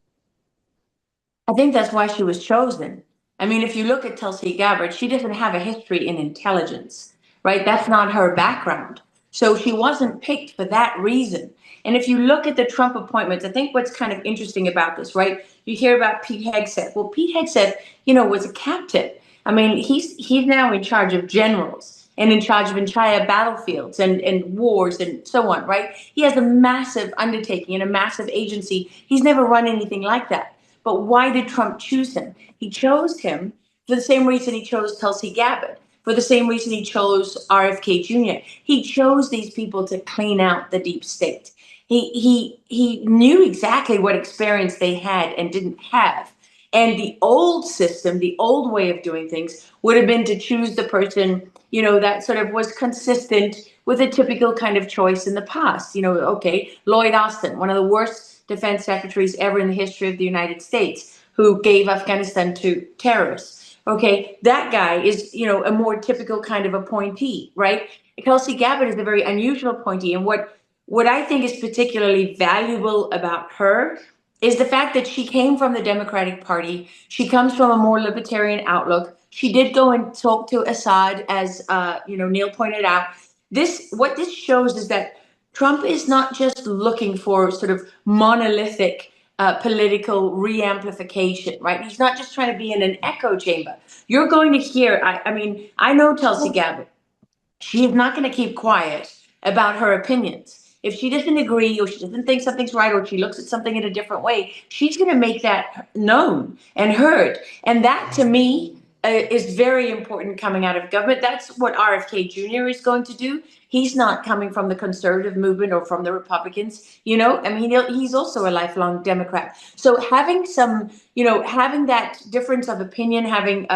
Speaker 5: I think that's why she was chosen. I mean, if you look at Tulsi Gabbard, she doesn't have a history in intelligence, right? That's not her background. So she wasn't picked for that reason. And if you look at the Trump appointments, I think what's kind of interesting about this, right? You hear about Pete Hegseth. Well, Pete Hegseth, was a captain. I mean, he's now in charge of generals and in charge of entire battlefields and wars and so on, right? He has a massive undertaking and a massive agency. He's never run anything like that. But why did Trump choose him? He chose him for the same reason he chose Tulsi Gabbard, for the same reason he chose RFK Jr. He chose these people to clean out the deep state. He knew exactly what experience they had and didn't have. And the old system, the old way of doing things would have been to choose the person, that sort of was consistent with a typical kind of choice in the past. Lloyd Austin, one of the worst defense secretaries ever in the history of the United States, who gave Afghanistan to terrorists. Okay, that guy is, a more typical kind of appointee, right? Tulsi Gabbard is a very unusual appointee. And what I think is particularly valuable about her is the fact that she came from the Democratic Party. She comes from a more libertarian outlook. She did go and talk to Assad, as Neil pointed out. What this shows is that Trump is not just looking for sort of monolithic political re-amplification, right? He's not just trying to be in an echo chamber. You're going to hear, I mean, I know Tulsi Gabbard. She is not going to keep quiet about her opinions. If she doesn't agree, or she doesn't think something's right, or she looks at something in a different way, she's going to make that known and heard. And that, to me, is very important coming out of government. That's what RFK Jr. is going to do. He's not coming from the conservative movement or from the Republicans. You know, I mean, he's also a lifelong Democrat. So having some, you know, having that difference of opinion, having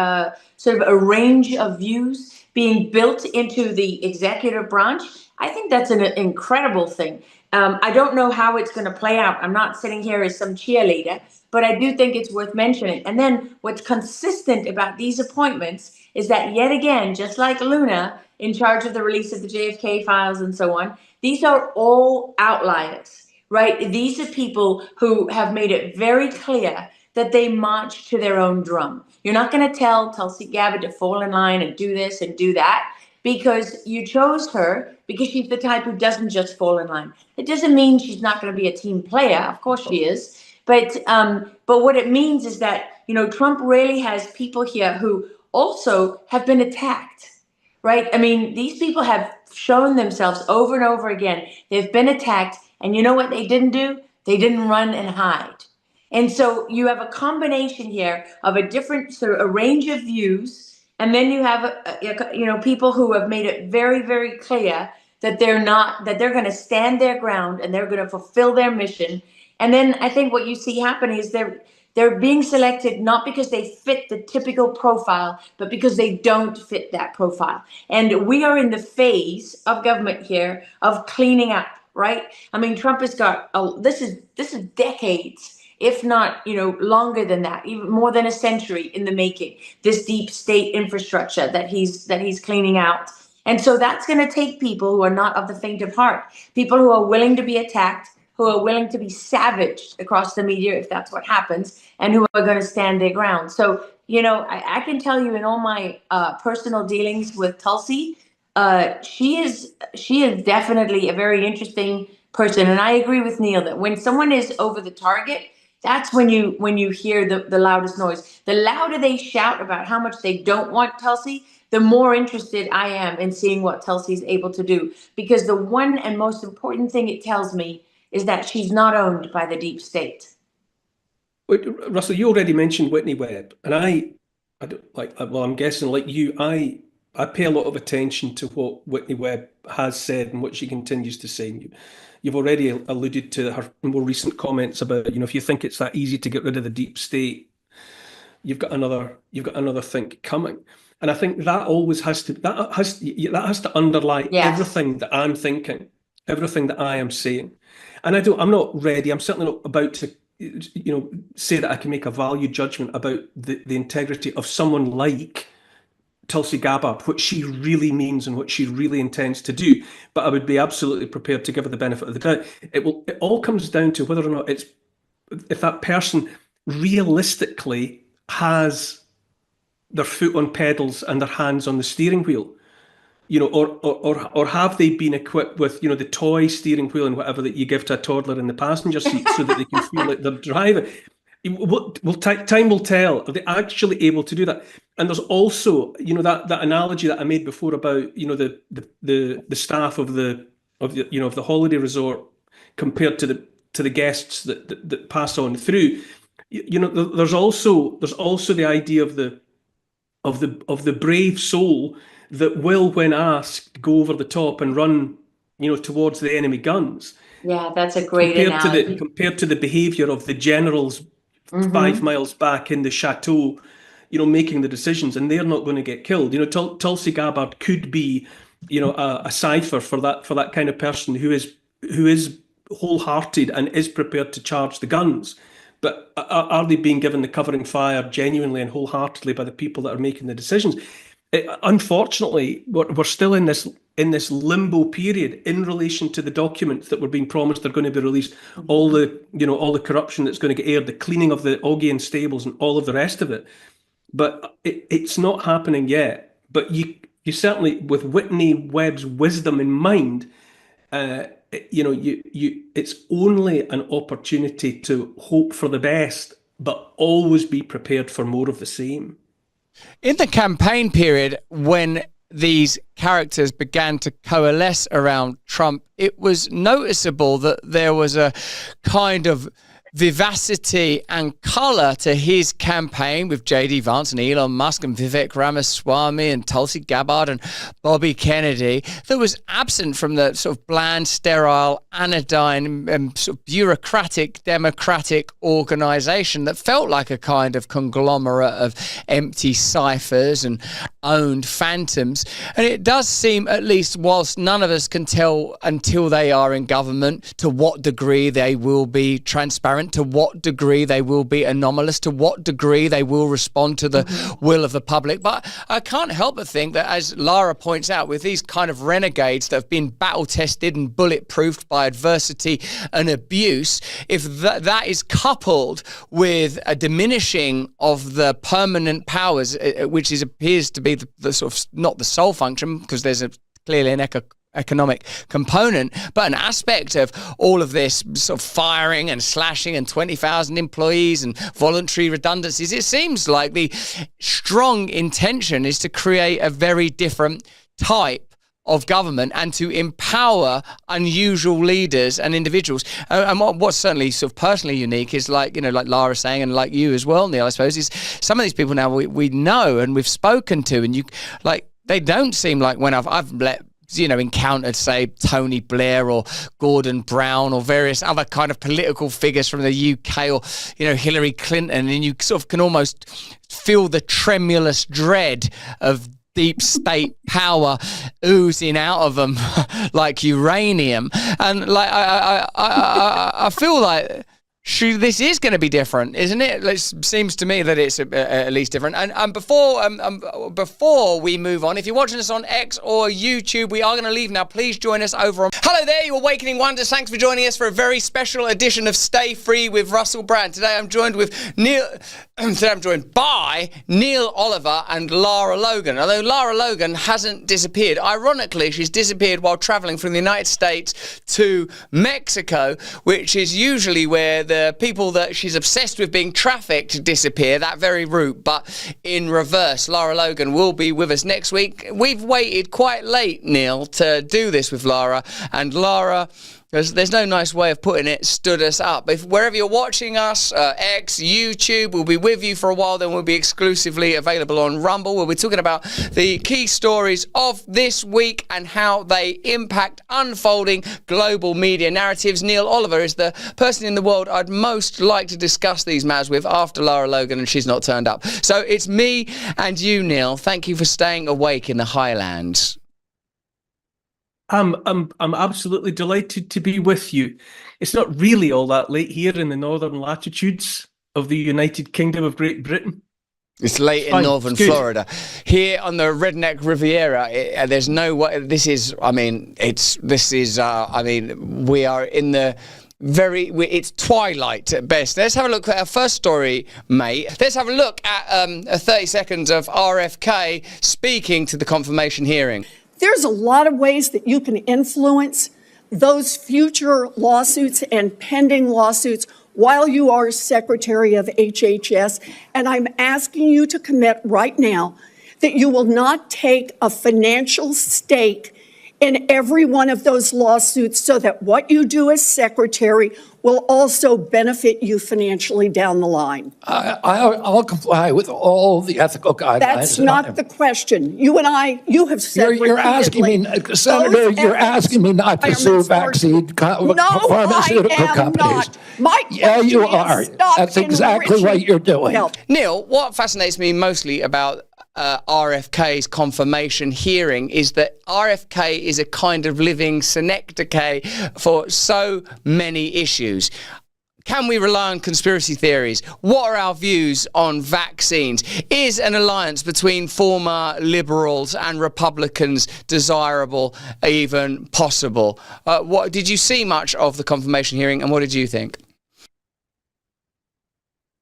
Speaker 5: sort of a range of views being built into the executive branch, I think that's an incredible thing. I don't know how it's going to play out. I'm not sitting here as some cheerleader, but I do think it's worth mentioning. And then what's consistent about these appointments is that, yet again, just like Luna in charge of the release of the JFK files and so on, these are all outliers, right? These are people who have made it very clear that they march to their own drum. You're not going to tell Tulsi Gabbard to fall in line and do this and do that, because you chose her because she's the type who doesn't just fall in line. It doesn't mean she's not going to be a team player. Of course she is. But what it means is that, you know, Trump really has people here who also have been attacked, right? I mean, these people have shown themselves over and over again. They've been attacked. And you know what they didn't do? They didn't run and hide. And so you have a combination here of a different sort of a range of views, and then you have you know, people who have made it very, very clear that they're going to stand their ground and they're going to fulfill their mission. And then I think what you see happening is they're being selected not because they fit the typical profile, but because they don't fit that profile. And we are in the phase of government here of cleaning up, right? I mean, Trump has got this is decades, if not, you know, longer than that, even more than a century in the making, this deep state infrastructure that he's cleaning out. And so that's going to take people who are not of the faint of heart, people who are willing to be attacked, who are willing to be savaged across the media if that's what happens, and who are going to stand their ground. So, you know, I can tell you in all my personal dealings with Tulsi, she is definitely a very interesting person. And I agree with Neil that when someone is over the target, that's when you hear the loudest noise. The louder they shout about how much they don't want Tulsi, the more interested I am in seeing what Tulsi is able to do. Because the one and most important thing it tells me is that she's not owned by the deep state.
Speaker 2: Russell, you already mentioned Whitney Webb, and I don't, like. Well, I'm guessing like you, I pay a lot of attention to what Whitney Webb has said and what she continues to say. You've already alluded to her more recent comments about, you know, if you think it's that easy to get rid of the deep state, you've got another think coming. And I think that always has to underlie everything that I'm thinking, everything that I am saying. And I'm not ready. I'm certainly not about to, you know, say that I can make a value judgment about the integrity of someone like Tulsi Gabbard, what she really means and what she really intends to do. But I would be absolutely prepared to give her the benefit of the doubt. It all comes down to whether or not if that person realistically has their foot on pedals and their hands on the steering wheel, you know, or have they been equipped with, you know, the toy steering wheel and whatever that you give to a toddler in the passenger seat so that they can feel like they're driving. Time will tell. Are they actually able to do that? And there's also, you know, that analogy that I made before about, you know, the staff of the holiday resort compared to the guests that pass on through. You know, there's also the idea of the brave soul that will, when asked, go over the top and run, you know, towards the enemy guns.
Speaker 5: Yeah, that's a great analogy.
Speaker 2: Compared to the behavior of the generals 5 miles back in the chateau, you know, making the decisions, and they're not going to get killed. You know, Tulsi Gabbard could be, you know, a cipher for that kind of person who is wholehearted and is prepared to charge the guns. But are they being given the covering fire genuinely and wholeheartedly by the people that are making the decisions? Unfortunately, we're still in this limbo period in relation to the documents that were being promised are going to be released, all the corruption that's going to get aired, the cleaning of the Augean stables and all of the rest of it. But it's not happening yet. But you certainly, with Whitney Webb's wisdom in mind, it's only an opportunity to hope for the best, but always be prepared for more of the same.
Speaker 1: In the campaign period, when these characters began to coalesce around Trump, it was noticeable that there was a kind of vivacity and colour to his campaign with J.D. Vance and Elon Musk and Vivek Ramaswamy and Tulsi Gabbard and Bobby Kennedy that was absent from the sort of bland, sterile, anodyne, sort of bureaucratic, democratic organisation that felt like a kind of conglomerate of empty ciphers and owned phantoms. And it does seem, at least whilst none of us can tell until they are in government, to what degree they will be transparent, to what degree they will be anomalous, to what degree they will respond to the will of the public. But I can't help but think that, as Lara points out, with these kind of renegades that have been battle-tested and bulletproofed by adversity and abuse, if that is coupled with a diminishing of the permanent powers, which appears to be the sort of, not the sole function, because there's clearly an economic component, but an aspect of all of this sort of firing and slashing and 20,000 employees and voluntary redundancies, it seems like the strong intention is to create a very different type of government and to empower unusual leaders and individuals. And what's certainly sort of personally unique is, like Lara's saying, and like you as well, Neil, I suppose, is some of these people now we know and we've spoken to, and they don't seem like, when I've encountered, say, Tony Blair or Gordon Brown or various other kind of political figures from the UK, or, Hillary Clinton, and you sort of can almost feel the tremulous dread of deep state power oozing out of them like uranium. And I feel like this is going to be different, isn't it? It seems to me that it's at least different. And before we move on, if you're watching us on X or YouTube, we are going to leave now. Please join us over on... Hello there, you Awakening Wonders. Thanks for joining us for a very special edition of Stay Free with Russell Brand. Today I'm joined by Neil Oliver and Lara Logan. Although Lara Logan hasn't disappeared. Ironically, she's disappeared while travelling from the United States to Mexico, which is usually where the people that she's obsessed with being trafficked disappear, that very route, but in reverse. Lara Logan will be with us next week. We've waited quite late, Neil, to do this with Lara, and Lara, there's no nice way of putting it, stood us up. If wherever you're watching us, X, YouTube, we'll be with you for a while, then we'll be exclusively available on Rumble, where we're talking about the key stories of this week and how they impact unfolding global media narratives. Neil Oliver is the person in the world I'd most like to discuss these matters with after Lara Logan, and she's not turned up. So it's me and you, Neil. Thank you for staying awake in the Highlands.
Speaker 2: I'm absolutely delighted to be with you. It's not really all that late here in the northern latitudes of the United Kingdom of Great Britain.
Speaker 1: It's late in northern Florida. Here on the Redneck Riviera, there's no way. We are in the it's twilight at best. Let's have a look at our first story, mate. Let's have a look at 30 seconds of RFK speaking to the confirmation hearing.
Speaker 8: There's a lot of ways that you can influence those future lawsuits and pending lawsuits while you are Secretary of HHS. And I'm asking you to commit right now that you will not take a financial stake in every one of those lawsuits, so that what you do as Secretary will also benefit you financially down the line.
Speaker 9: I'll comply with all the ethical guidelines.
Speaker 8: That's not the question. You have said
Speaker 9: you're asking me, Senator, you're asking me not to sue vaccine pharmaceutical companies. Yeah, you are. That's exactly what you're doing.
Speaker 1: Neil, what fascinates me mostly about RFK's confirmation hearing is that RFK is a kind of living synecdoche for so many issues. Can we rely on conspiracy theories? What are our views on vaccines? Is an alliance between former liberals and Republicans desirable, even possible? What did you see much of the confirmation hearing, and what did you think?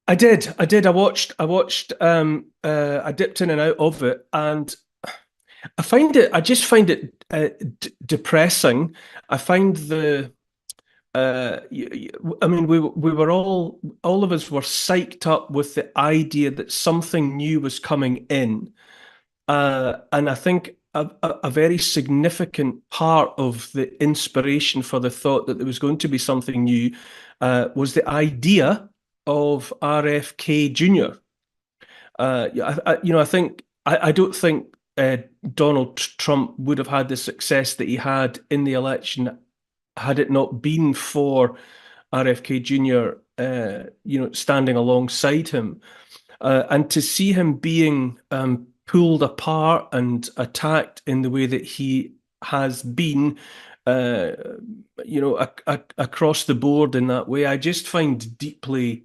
Speaker 2: I did. I watched. I dipped in and out of it, and I just find it depressing. I find I mean, we were all of us were psyched up with the idea that something new was coming in. And I think a very significant part of the inspiration for the thought that there was going to be something new was the idea of RFK Jr. I don't think Donald Trump would have had the success that he had in the election had it not been for RFK Jr. Standing alongside him, and to see him being pulled apart and attacked in the way that he has been, across the board in that way, I just find deeply,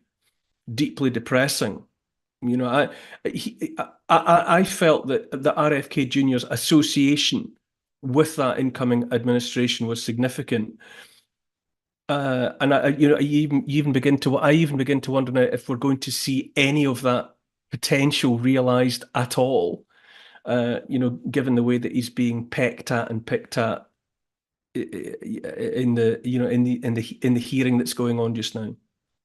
Speaker 2: deeply depressing. I felt that the RFK Jr.'s association with that incoming administration was significant. And I even begin to wonder now if we're going to see any of that potential realized at all. Given the way that he's being pecked at and picked at in the hearing that's going on just now.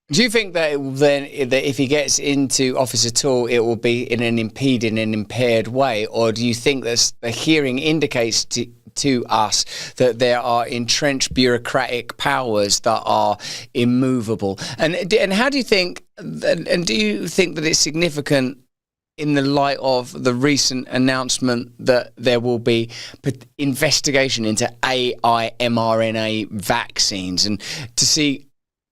Speaker 1: Do you think that if he gets into office at all, it will be in an impaired way, or do you think that the hearing indicates to us that there are entrenched bureaucratic powers that are immovable? And how do you think? And do you think that it's significant in the light of the recent announcement that there will be investigation into AI mRNA vaccines, and to see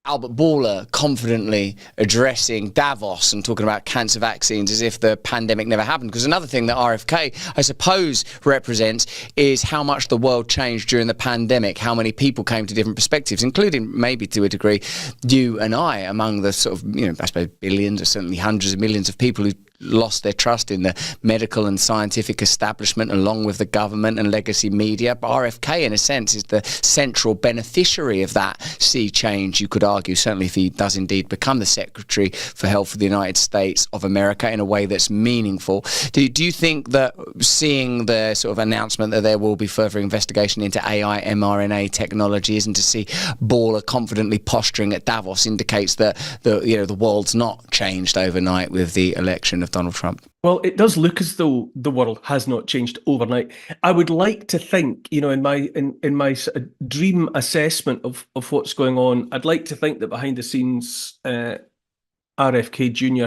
Speaker 1: Albert Bourla confidently addressing Davos and talking about cancer vaccines as if the pandemic never happened? Because another thing that RFK, I suppose, represents is how much the world changed during the pandemic, how many people came to different perspectives, including maybe to a degree you and I, among the sort of, I suppose billions or certainly hundreds of millions of people who lost their trust in the medical and scientific establishment along with the government and legacy media. But RFK, in a sense, is the central beneficiary of that sea change, you could argue, certainly if he does indeed become the Secretary for Health for the United States of America in a way that's meaningful. Do you think that seeing the sort of announcement that there will be further investigation into AI mRNA technologies and to see Bourla confidently posturing at Davos indicates that the world's not changed overnight with the election of Donald Trump?
Speaker 2: Well, it does look as though the world has not changed overnight. I would like to think, in my sort of dream assessment of what's going on, I'd like to think that behind the scenes, RFK Jr.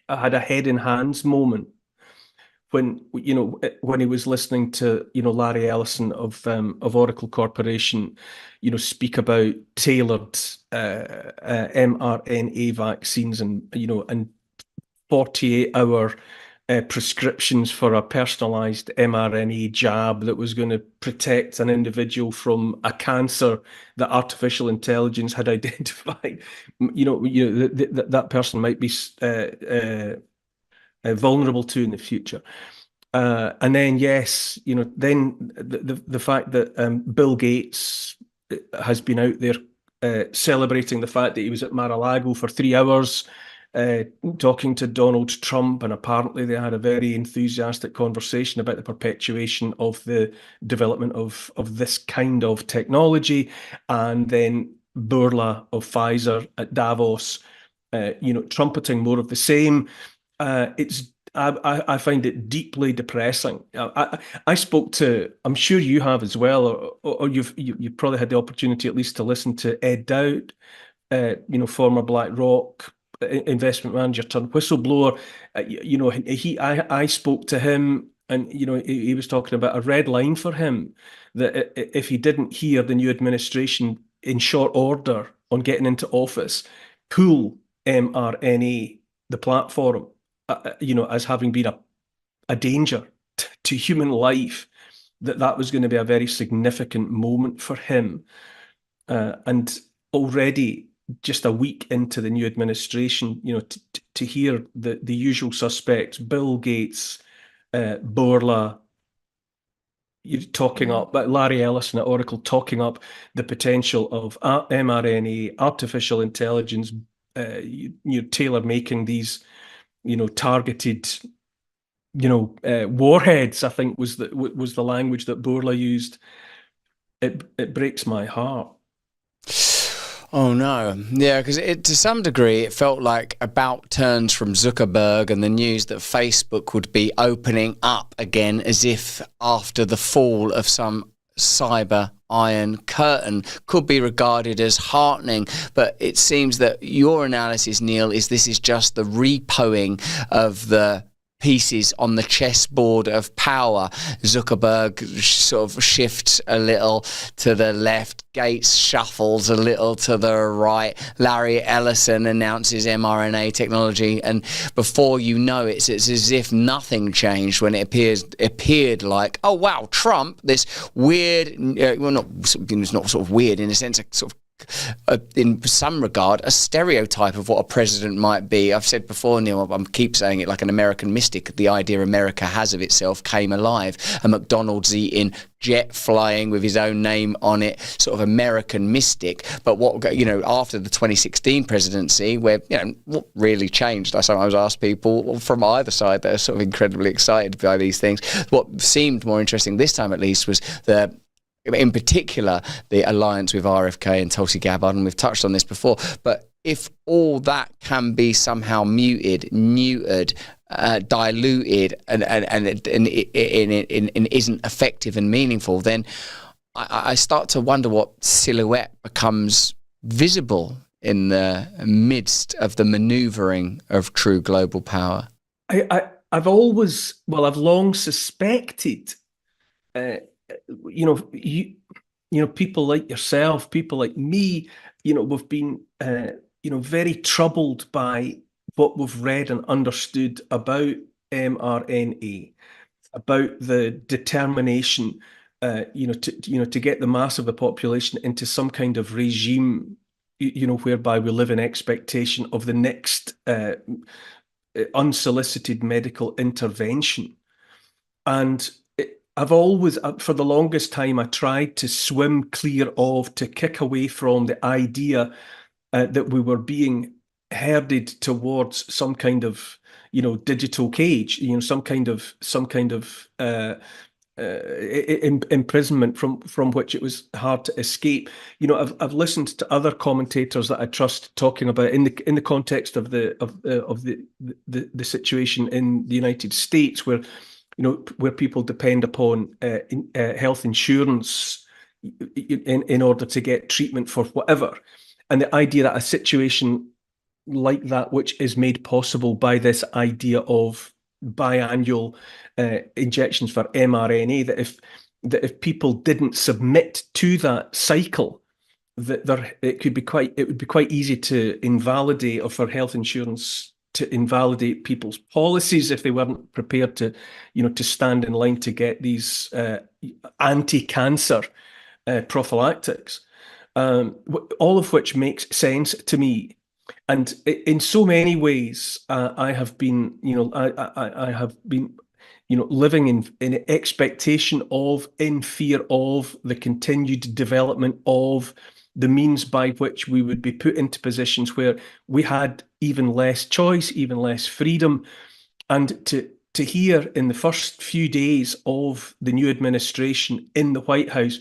Speaker 2: had a head in hands moment when he was listening to Larry Ellison of Oracle Corporation, speak about tailored mRNA vaccines and 48-hour prescriptions for a personalized mRNA jab that was going to protect an individual from a cancer that artificial intelligence had identified. That person might be vulnerable to in the future. And then, yes, then the fact that Bill Gates has been out there celebrating the fact that he was at Mar-a-Lago for 3 hours, talking to Donald Trump, and apparently they had a very enthusiastic conversation about the perpetuation of the development of this kind of technology. And then Bourla of Pfizer at Davos, trumpeting more of the same. I find it deeply depressing. I spoke to, I'm sure you have as well, or you've probably had the opportunity at least to listen to Ed Dowd, former BlackRock investment manager turned whistleblower. I spoke to him, and he was talking about a red line for him, that if he didn't hear the new administration in short order on getting into office pull mRNA, the platform, as having been a danger to human life, that was going to be a very significant moment for him. And already, just a week into the new administration, to hear the usual suspects, Bill Gates, Bourla, you're talking up, but Larry Ellison at Oracle talking up the potential of mRNA, artificial intelligence, tailor making these, targeted warheads, I think was the language that Borla used. It breaks my heart.
Speaker 1: Oh no, yeah, because to some degree it felt like about turns from Zuckerberg and the news that Facebook would be opening up again, as if after the fall of some cyber iron curtain, could be regarded as heartening. But it seems that your analysis, Neil, is this is just the repoing of the pieces on the chessboard of power. Zuckerberg sort of shifts a little to the left, Gates shuffles a little to the right, Larry Ellison announces mRNA technology, and before you know it, it's as if nothing changed when it appeared like, oh wow, Trump, this weird, it's not sort of weird in a sense, a sort of in some regard, a stereotype of what a president might be. I've said before, Neil, I keep saying it like an American mystic. The idea America has of itself came alive. A McDonald's eating, jet flying with his own name on it, sort of American mystic. But what, after the 2016 presidency, where, what really changed? I sometimes ask people from either side that are sort of incredibly excited by these things. What seemed more interesting this time, at least, was in particular, the alliance with RFK and Tulsi Gabbard, and we've touched on this before, but if all that can be somehow muted, neutered, diluted, and isn't effective and meaningful, then I start to wonder what silhouette becomes visible in the midst of the manoeuvring of true global power.
Speaker 2: I've long suspected people like yourself, people like me, we've been, very troubled by what we've read and understood about mRNA, about the determination, to get the mass of the population into some kind of regime, whereby we live in expectation of the next unsolicited medical intervention. And I've always, for the longest time, I tried to swim clear of, to kick away from the idea that we were being herded towards some kind of, digital cage, some kind of imprisonment from which it was hard to escape. I've listened to other commentators that I trust talking about in the context of the situation in the United States, where people depend upon health insurance in order to get treatment for whatever. And the idea that a situation like that, which is made possible by this idea of biannual injections for mRNA, that if people didn't submit to that cycle, it would be quite easy to invalidate, or for health insurance to invalidate people's policies if they weren't prepared to stand in line to get these anti-cancer prophylactics, all of which makes sense to me. And in so many ways, I have been living in expectation of, in fear of, the continued development of the means by which we would be put into positions where we had even less choice, even less freedom. And to hear in the first few days of the new administration in the White House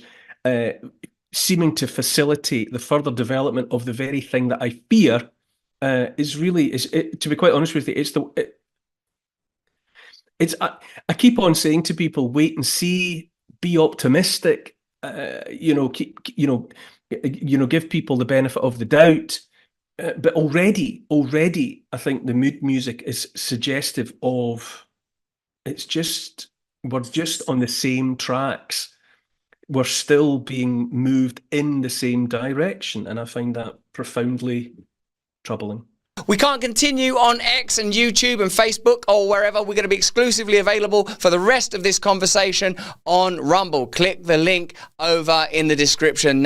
Speaker 2: seeming to facilitate the further development of the very thing that I fear is to be quite honest with you, I keep on saying to people, wait and see, be optimistic, give people the benefit of the doubt. But already, I think the mood music is suggestive of we're just on the same tracks. We're still being moved in the same direction. And I find that profoundly troubling.
Speaker 1: We can't continue on X and YouTube and Facebook or wherever. We're going to be exclusively available for the rest of this conversation on Rumble. Click the link over in the description now.